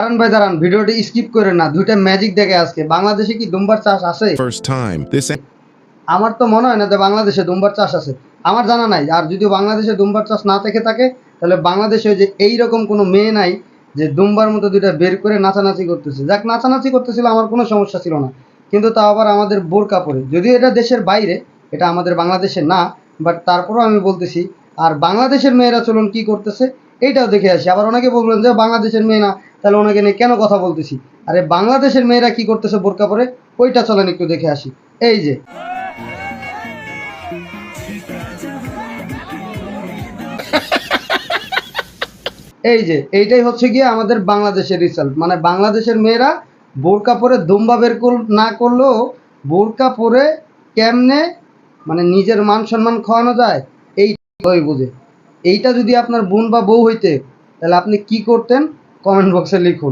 দাঁড়ান ভাই দাঁড়ান, ভিডিওটি স্কিপ করেন না, দুইটা ম্যাজিক দেখে আজকে। বাংলাদেশে কি দুম্বার চাষ আছে? First time. This আমার তো মনে হয় না যে বাংলাদেশে দুম্বার চাষ আছে, আমার জানা নাই। আর যদি বাংলাদেশে দুম্বার চাষ না থেকে থাকে, তাহলে বাংলাদেশে যে এইরকম কোনো মেয়ে নাই যে দুম্বার মতো দুইটা বের করে নাচানাচি করতেছে। যাক, নাচানাচি করতেছিল আমার কোনো সমস্যা ছিল না, কিন্তু তা আবার আমাদের বোরকা পরে। যদিও এটা দেশের বাইরে, এটা আমাদের বাংলাদেশে না, বাট তারপরেও আমি বলতেছি। আর বাংলাদেশের মেয়েরা চলুন কি করতেছে এইটাও দেখে আসি। আবার অনেকে বলবেন যে বাংলাদেশের মেয়ে না, তাহলে ওনাকে নিয়ে কেন কথা বলতেছি। আরে বাংলাদেশের মেয়েরা কি করতেছে বোরকা পরে, ওইটা চলেন একটু দেখে আসি। এই যে এইটাই হচ্ছে গিয়ে আমাদের বাংলাদেশের রিসাল্ট। মানে বাংলাদেশের মেয়েরা বোরকা পরে দুম্বা বের না করলেও বোরকা পরে কেমনে মানে নিজের মান সম্মান খাওয়ানো যায় এইটাই বোঝে। এইটা যদি আপনার বোন বা বউ হইতে, তাহলে আপনি কি করতেন কমেন্ট বক্সে লিখুন।